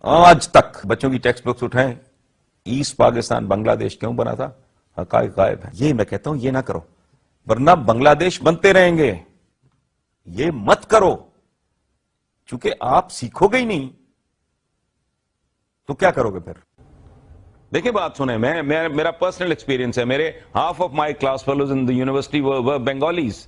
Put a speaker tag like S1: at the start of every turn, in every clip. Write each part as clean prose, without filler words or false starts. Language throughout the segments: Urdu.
S1: آج تک بچوں کی ٹیکسٹ بکس اٹھائیں، ایسٹ پاکستان بنگلہ دیش کیوں بنا تھا، حقائق غائب ہے. یہ میں کہتا ہوں یہ نہ کرو، ورنہ بنگلہ دیش بنتے رہیں گے. یہ مت کرو، چونکہ آپ سیکھو گے ہی نہیں تو کیا کرو گے پھر. دیکھیں بات سنیں، میرا پرسنل ایکسپیرینس ہے. میرے half of my class fellows in the university Bengalis.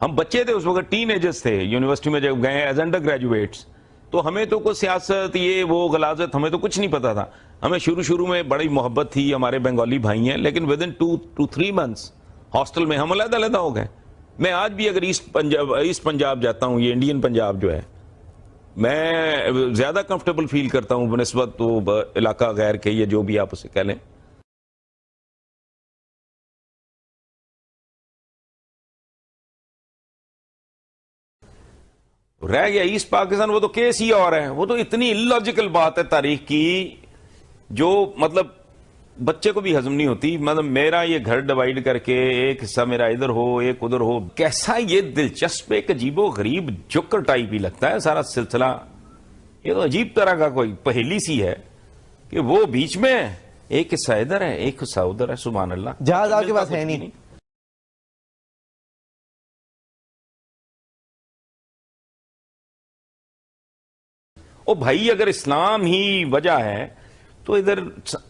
S1: ہم بچے تھے اس وقت، ٹین ایجرز تھے یونیورسٹی میں جب گئے ایز انڈر گریجویٹس. تو ہمیں تو کوئی سیاست یہ وہ غلاظت ہمیں تو کچھ نہیں پتا تھا. ہمیں شروع میں بڑی محبت تھی، ہمارے بنگالی بھائی ہیں، لیکن with in 2 to 3 months hostel میں ہم علیحدہ ہو گئے. میں آج بھی اگر ایسٹ پنجاب جاتا ہوں، یہ انڈین پنجاب جو ہے، میں زیادہ کمفرٹیبل فیل کرتا ہوں بنسبت تو علاقہ غیر کے، یہ جو بھی آپ اسے کہہ لیں. رہ گیا ایسٹ پاکستان، وہ تو کیس ہی اور ہے. وہ تو اتنی اللاجیکل بات ہے تاریخ کی جو مطلب بچے کو بھی ہضم نہیں ہوتی. مطلب میرا یہ گھر ڈیوائیڈ کر کے ایک حصہ میرا ادھر ہو ایک ادھر ہو، کیسا یہ دلچسپ ایک عجیب و غریب جوکر ٹائپ ہی لگتا ہے سارا سلسلہ. یہ تو عجیب طرح کا کوئی پہیلی سی ہے کہ وہ بیچ میں ایک حصہ ادھر ہے ایک حصہ ادھر ہے. سبحان اللہ.
S2: جہاز آپ کے پاس ہے نہیں.
S1: او بھائی اگر اسلام ہی وجہ ہے تو ادھر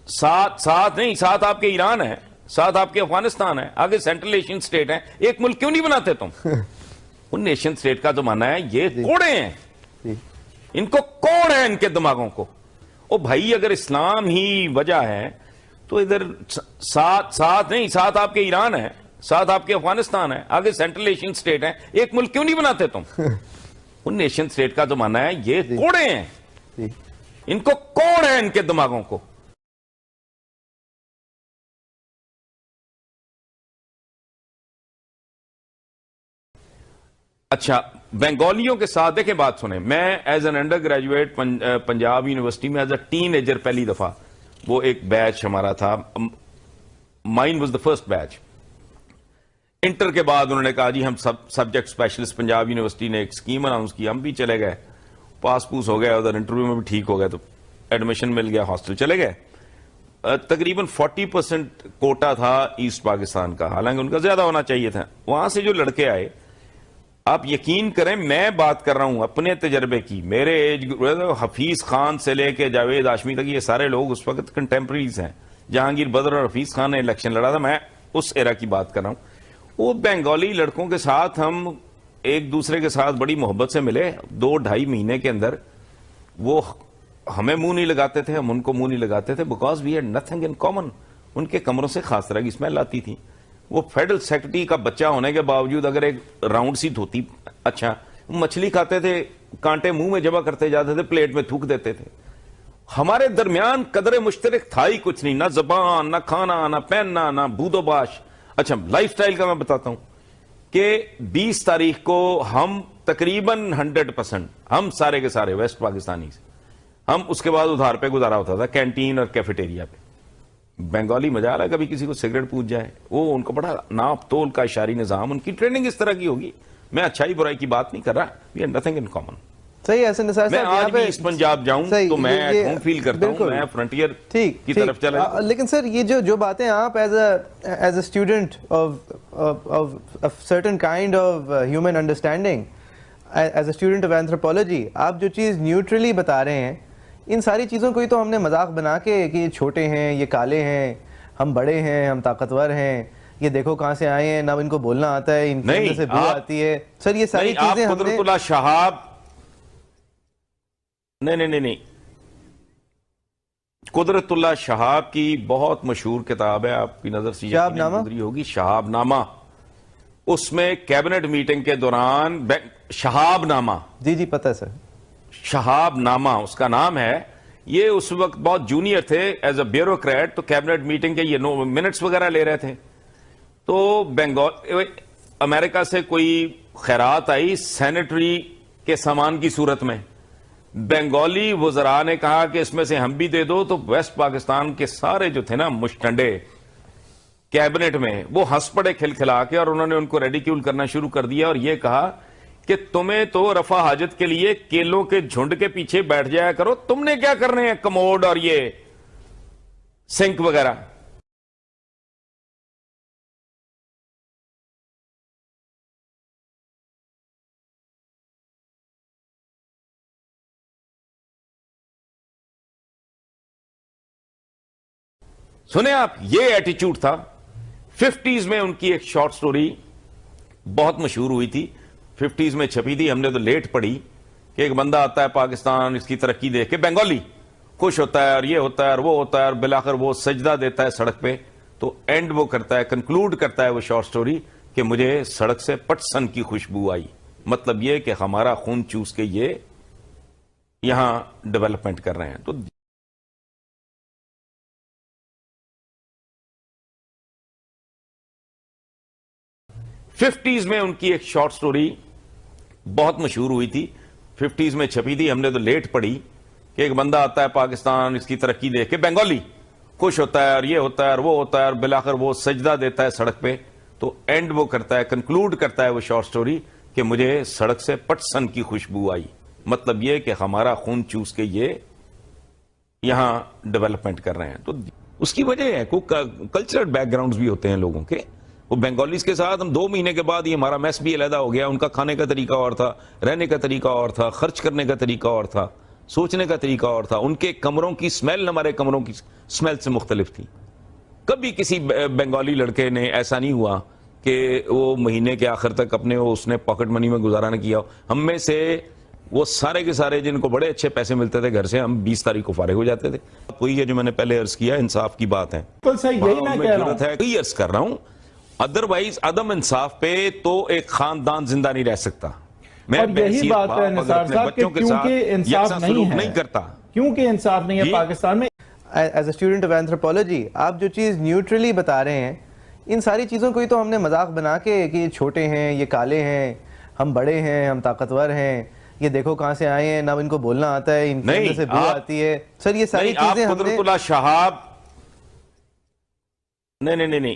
S1: ساتھ آپ کے ایران ہے، ساتھ آپ کے افغانستان ہے، آگے سینٹرل ایشین سٹیٹ ہیں. ایک ملک کیوں نہیں بناتے تم؟ ان نیشن سٹیٹ کا تو مانا ہے یہ کوڑے ہیں، ان کو کوڑ ہے ان کے دماغوں کو. او بھائی اگر اسلام ہی وجہ ہے تو ادھر ساتھ آپ کے ایران ہے، ساتھ آپ کے افغانستان ہے، آگے سینٹرل ایشین سٹیٹ ہیں. ایک ملک کیوں نہیں بناتے تم؟ ان نیشن سٹیٹ کا تو مانا ہے یہ کوڑے ہیں، ان کو کوڑ ہے ان کے دماغوں کو. اچھا بنگالیوں کے ساتھ دیکھیں بات سنیں. میں as an undergraduate Punjab university میں ایز اے ٹین ایجر پہلی دفعہ، وہ ایک بیچ ہمارا تھا، mine was the first batch. Inter کے بعد انہوں نے کہا جی ہم سبجیکٹ اسپیشلسٹ پنجاب یونیورسٹی نے ایک اسکیم اناؤنس کی. ہم بھی چلے گئے، پاس پوس ہو گیا، ادھر انٹرویو میں بھی ٹھیک ہو گیا تو ایڈمیشن مل گیا، ہاسٹل چلے گئے. تقریباً 40% کوٹا تھا ایسٹ پاکستان کا، حالانکہ ان کا زیادہ ہونا چاہیے تھا. وہاں سے جو لڑکے آئے، آپ یقین کریں میں بات کر رہا ہوں اپنے تجربے کی، میرے ایج حفیظ خان سے لے کے جاوید ہاشمی تک، یہ سارے لوگ اس وقت کنٹمپریز ہیں. جہانگیر بدر اور حفیظ خان نے الیکشن لڑا تھا، میں اس ایرا کی بات کر رہا ہوں. وہ بنگالی لڑکوں کے ساتھ ہم ایک دوسرے کے ساتھ بڑی محبت سے ملے. 2-2.5 مہینے کے اندر وہ ہمیں منہ نہیں لگاتے تھے، ہم ان کو منہ نہیں لگاتے تھے، because we had nothing in common. ان کے کمروں سے خاص طرح کی اسمیل آتی تھی. وہ فیڈرل سیکرٹری کا بچہ ہونے کے باوجود اگر ایک راؤنڈ سی دھوتی، اچھا مچھلی کھاتے تھے، کانٹے منہ میں جمع کرتے جاتے تھے، پلیٹ میں تھوک دیتے تھے. ہمارے درمیان قدر مشترک تھا ہی کچھ نہیں، نہ زبان، نہ کھانا، نہ پہننا، نہ بود و باش. اچھا لائف سٹائل کا میں بتاتا ہوں کہ 20 تاریخ کو ہم تقریباً 100% ہم سارے کے سارے ویسٹ پاکستانی سے، ہم اس کے بعد ادھار پہ گزارا ہوتا تھا کینٹین اور کیفیٹیریا پہ. بنگالی مجال ہے کبھی کسی کو سگریٹ پوچھ جائے، وہ ان کو بڑا ناپ تول کا اشاری نظام، ان کی ٹریننگ اس طرح کی ہوگی. میں اچھائی برائی کی بات نہیں کر رہا، we have nothing in common.
S2: صحیح ہے نثار صاحب.
S1: میں آج بھی اس پنجاب جاؤں تو میں ہوم فیل کرتا ہوں، میں فرنٹیئر کی طرف چلا.
S2: لیکن سر یہ جو باتیں آپ as a student of certain kind of human understanding, as a student of anthropology, آپ جو چیز نیوٹرلی بتا رہے ہیں، ان ساری چیزوں کو ہی تو ہم نے مذاق بنا کے کہ یہ چھوٹے ہیں، یہ کالے ہیں، ہم بڑے ہیں، ہم طاقتور ہیں، یہ دیکھو کہاں سے آئے ہیں، نہ ان کو بولنا آتا ہے، ان کے سے بو آتی ہے. سر یہ ساری چیزیں ہم نے
S1: قدرت اللہ شہاب، نہیں قدرت اللہ شہاب کی بہت مشہور کتاب ہے، آپ کی نظر سے گزری ہوگی، شہاب نامہ. اس میں کیبنٹ میٹنگ کے دوران شہاب نامہ،
S2: جی پتہ ہے سر،
S1: شہاب نامہ اس کا نام ہے. یہ اس وقت بہت جونیئر تھے ایز اے بیوروکریٹ، تو کیبنٹ میٹنگ کے یہ منٹس وغیرہ لے رہے تھے. تو امریکہ سے کوئی خیرات آئی سینیٹری کے سامان کی صورت میں. بنگالی وزراء نے کہا کہ اس میں سے ہم بھی دے دو، تو ویسٹ پاکستان کے سارے جو تھے نا مشٹنڈے کیبنٹ میں، وہ ہنس پڑے کھلکھلا کے، اور انہوں نے ان کو ریڈیکیول کرنا شروع کر دیا اور یہ کہا کہ تمہیں تو رفع حاجت کے لیے کیلوں کے جھنڈ کے پیچھے بیٹھ جایا کرو, تم نے کیا کرنے ہیں کموڈ اور یہ سنک وغیرہ. سنیں آپ, یہ ایٹیچیوڈ تھا. 50s میں ان کی ایک شارٹ سٹوری بہت مشہور ہوئی تھی, 50s میں چھپی تھی, ہم نے تو لیٹ پڑھی, کہ ایک بندہ آتا ہے پاکستان, اس کی ترقی دیکھ کے بنگالی خوش ہوتا ہے اور یہ ہوتا ہے اور وہ ہوتا ہے, اور بالآخر وہ سجدہ دیتا ہے سڑک پہ. تو اینڈ وہ کرتا ہے, کنکلوڈ کرتا ہے وہ شارٹ سٹوری کہ مجھے سڑک سے پٹسن کی خوشبو آئی. مطلب یہ کہ ہمارا خون چوس کے یہ یہاں ڈیولپمنٹ کر رہے ہیں. تو ففٹیز میں ان کی ایک شارٹ سٹوری بہت مشہور ہوئی تھی, 50s میں چھپی تھی, ہم نے تو لیٹ پڑھی, کہ ایک بندہ آتا ہے پاکستان, اس کی ترقی دیکھ کے بنگالی خوش ہوتا ہے اور یہ ہوتا ہے اور وہ ہوتا ہے, اور بالآخر وہ سجدہ دیتا ہے سڑک پہ. تو اینڈ وہ کرتا ہے, کنکلوڈ کرتا ہے وہ شارٹ سٹوری کہ مجھے سڑک سے پٹسن کی خوشبو آئی. مطلب یہ کہ ہمارا خون چوس کے یہ یہاں ڈیولپمنٹ کر رہے ہیں. تو اس کی وجہ ہے کلچرل بیک گراؤنڈز بھی ہوتے ہیں لوگوں کے. وہ بنگالیز کے ساتھ ہم 2 مہینے کے بعد ہی ہمارا میس بھی علیحدہ ہو گیا. ان کا کھانے کا طریقہ اور تھا, رہنے کا طریقہ اور تھا, خرچ کرنے کا طریقہ اور تھا, سوچنے کا طریقہ اور تھا. ان کے کمروں کی سمیل ہمارے کمروں کی سمیل سے مختلف تھی. کبھی کسی بنگالی لڑکے نے ایسا نہیں ہوا کہ وہ مہینے کے آخر تک اپنے اس نے پاکٹ منی میں گزارا نہ کیا. ہم میں سے وہ سارے کے سارے جن کو بڑے اچھے پیسے ملتے تھے گھر سے, ہم 20 تاریخ کو فارغ ہو جاتے تھے. وہی ہے جو میں نے پہلے عرض کیا, انصاف کی بات ہے.
S3: یہی میں کہہ رہا ہوں,
S1: یہی عرض کر رہا ہوں. ادروائز عدم انصاف پہ تو ایک خاندان زندہ نہیں رہ سکتا. میں
S3: یہی بات ہے نثار صاحب کہ کیونکہ انصاف نہیں
S1: کرتا,
S3: کیونکہ انصاف نہیں ہے پاکستان میں.
S2: As a student of anthropology, آپ جو چیز نیوٹرلی بتا رہے ہیں, ان ساری چیزوں کو ہی تو ہم نے مذاق بنا کے کہ یہ چھوٹے ہیں, یہ کالے ہیں, ہم بڑے ہیں, ہم طاقتور ہیں, یہ دیکھو کہاں سے آئے ہیں, نہ ان کو بولنا آتا ہے, ان کے اندر سے بو آتی ہے. سر یہ ساری چیزیں ہم نے
S1: قدرت اللہ شہاب, نہیں,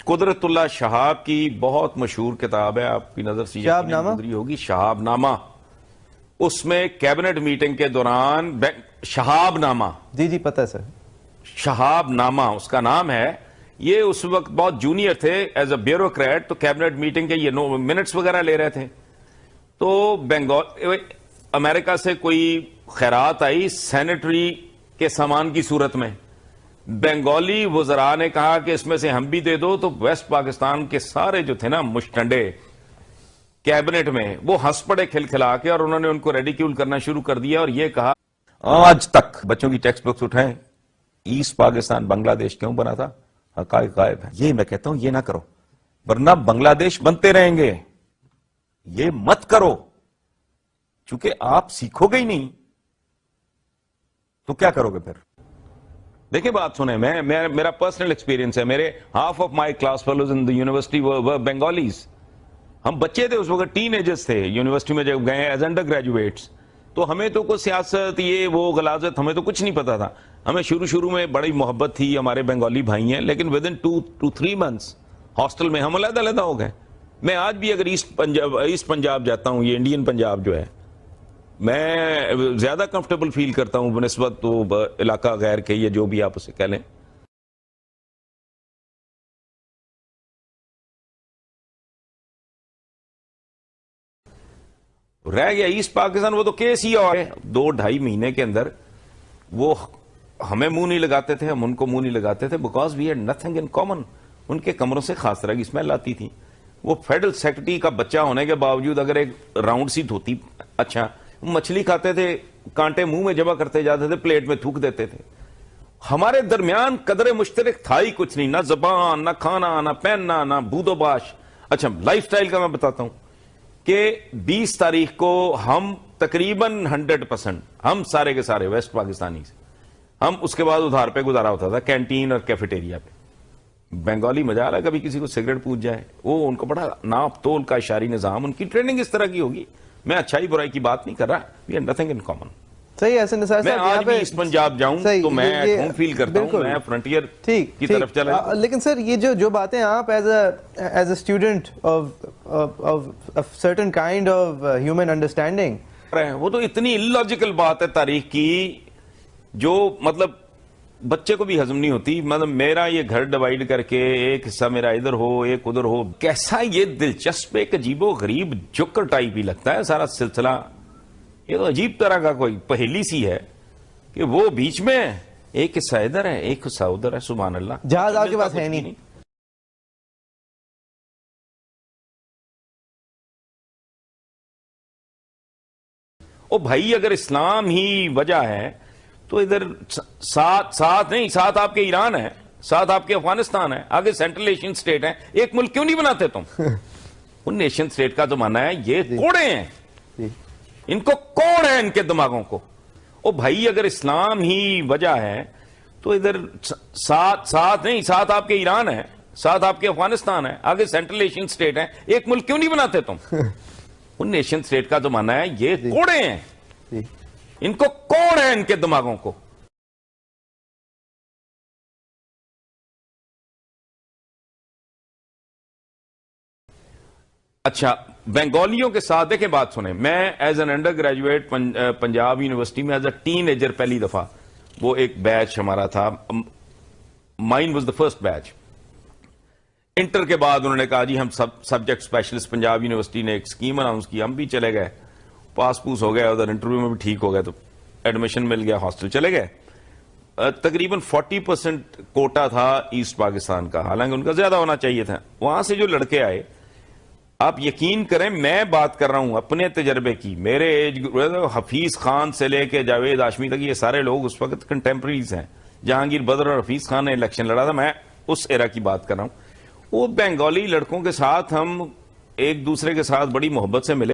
S1: قدرت اللہ شہاب کی بہت مشہور کتاب ہے, آپ کی نظر سے
S2: شہاب نامہ
S1: گزری ہوگی, شہاب نامہ. اس میں کیبنٹ میٹنگ کے دوران شہاب نامہ,
S2: جی پتہ ہے سر,
S1: شہاب نامہ اس کا نام ہے. یہ اس وقت بہت جونیئر تھے ایز اے بیوروکریٹ, تو کیبنٹ میٹنگ کے یہ منٹس وغیرہ لے رہے تھے. تو امریکہ سے کوئی خیرات آئی سینیٹری کے سامان کی صورت میں. بنگالی وزراء نے کہا کہ اس میں سے ہم بھی دے دو. تو ویسٹ پاکستان کے سارے جو تھے نا مشٹنڈے کیبنٹ میں, وہ ہنس پڑے کھلکھلا کے, اور انہوں نے ان کو ریڈیکیول کرنا شروع کر دیا اور یہ کہا آج تک بچوں کی ٹیکسٹ بکس اٹھائیں, ایسٹ پاکستان بنگلہ دیش کیوں بنا تھا, حقائق غائب ہے. یہ میں کہتا ہوں یہ نہ کرو, ورنہ بنگلہ دیش بنتے رہیں گے. یہ مت کرو, چونکہ آپ سیکھو گے ہی نہیں تو کیا کرو گے پھر. دیکھیں بات سنیں, میرا پرسنل ایکسپیرینس ہے, میرے half of my class fellows in the university were Bengalis. ہم بچے تھے اس وقت, ٹین ایجرز تھے یونیورسٹی میں جب گئے ایز انڈر گریجویٹس. تو ہمیں تو کوئی سیاست یہ وہ غلاظت ہمیں تو کچھ نہیں پتا تھا. ہمیں شروع میں بڑی محبت تھی, ہمارے بنگالی بھائی ہیں, لیکن ود ان 2-3 months ہاسٹل میں ہم علیحدہ ہو گئے. میں آج بھی اگر ایسٹ پنجاب جاتا ہوں, یہ انڈین پنجاب جو ہے, میں زیادہ کمفرٹیبل فیل کرتا ہوں بنسبت تو علاقہ غیر کے, یہ جو بھی آپ اسے کہہ لیں. رہ گیا ایسٹ پاکستان, وہ تو کیس ہی اور 2-2.5 مہینے کے اندر وہ ہمیں منہ نہیں لگاتے تھے, ہم ان کو منہ نہیں لگاتے تھے, because we had nothing in common. ان کے کمروں سے خاص طرح کی اسمیل آتی تھی. وہ فیڈرل سیکرٹری کا بچہ ہونے کے باوجود اگر ایک راؤنڈ سی دھوتی, اچھا مچھلی کھاتے تھے, کانٹے منہ میں جمع کرتے جاتے تھے, پلیٹ میں تھوک دیتے تھے. ہمارے درمیان قدر مشترک تھا ہی کچھ نہیں, نہ زبان, نہ کھانا, نہ پہننا, نہ بود و باش. اچھا لائف سٹائل کا میں بتاتا ہوں کہ 20 تاریخ کو ہم تقریباً 100% ہم سارے کے سارے ویسٹ پاکستانی سے, ہم اس کے بعد ادھار پہ گزارا ہوتا تھا کینٹین اور کیفیٹیریا پہ. بنگالی مجال ہے کبھی کسی کو سگریٹ پوچھ جائے, وہ ان کو بڑا ناپ تول کا اشاری نظام, ان کی ٹریننگ اس طرح کی ہوگی. میں اچھائی برائی کی بات نہیں کر رہا, we have nothing in common.
S2: صحیح ہے حسن نثار
S1: میں
S2: صاحب،
S1: آج بھی اس پنجاب جاؤں تو میں ایٹ ہوم فیل کرتا ہوں، میں فرنٹیئر کی طرف چلا جاؤں.
S2: لیکن سر یہ جو باتیں آپ as a student of certain kind of human understanding,
S1: وہ تو اتنی illogical بات ہے تاریخ کی جو مطلب بچے کو بھی ہضم نہیں ہوتی. مطلب میرا یہ گھر ڈیوائیڈ کر کے ایک حصہ میرا ادھر ہو ایک ادھر ہو، کیسا یہ دلچسپ ایک عجیب و غریب جوکر ٹائپ ہی لگتا ہے سارا سلسلہ. یہ تو عجیب طرح کا کوئی پہیلی سی ہے کہ وہ بیچ میں ایک حصہ ادھر ہے ایک حصہ ادھر ہے. سبحان اللہ،
S2: جہاز آپ کے پاس ہے نہیں.
S1: او بھائی اگر اسلام ہی وجہ ہے تو ادھر ساتھ نہیں، ساتھ آپ کے ایران ہے، ساتھ آپ کے افغانستان ہے، آگے سینٹرل ایشین سٹیٹ ہیں، ایک ملک کیوں نہیں بناتے تم؟ ان نیشن سٹیٹ کا زمانہ ہے، یہ کوڑے ہیں، ان کو کوڑ ہے ان کے دماغوں کو. او بھائی اگر اسلام ہی وجہ ہے تو ادھر ساتھ نہیں، ساتھ آپ کے ایران ہے، ساتھ آپ کے افغانستان ہے، آگے سینٹرل ایشین سٹیٹ ہیں، ایک ملک کیوں نہیں بناتے تم؟ ان نیشن سٹیٹ کا زمانہ ہے، یہ کوڑے ہیں، ان کو کوڑ ہے ان کے دماغوں کو. اچھا بنگالیوں کے ساتھ دیکھیں بات سنیں، میں as an undergraduate Punjab university میں ایز اے ٹین ایجر پہلی دفعہ، وہ ایک بیچ ہمارا تھا، mine was the first batch. Inter کے بعد انہوں نے کہا جی ہم سبجیکٹ اسپیشلسٹ، پنجاب یونیورسٹی نے ایک اسکیم اناؤنس کی، ہم بھی چلے گئے، پاس پوس ہو گیا، ادھر انٹرویو میں بھی ٹھیک ہو گیا تو ایڈمیشن مل گیا، ہاسٹل چلے گئے. تقریباً 40% کوٹا تھا ایسٹ پاکستان کا، حالانکہ ان کا زیادہ ہونا چاہیے تھا. وہاں سے جو لڑکے آئے، آپ یقین کریں میں بات کر رہا ہوں اپنے تجربے کی، میرے ایج حفیظ خان سے لے کے جاوید ہاشمی تک، یہ سارے لوگ اس وقت کنٹمپریز ہیں. جہانگیر بدر اور حفیظ خان نے الیکشن لڑا تھا، میں اس ایرا کی بات کر رہا ہوں. وہ بنگالی لڑکوں کے ساتھ ہم ایک دوسرے کے ساتھ بڑی محبت سے ملے.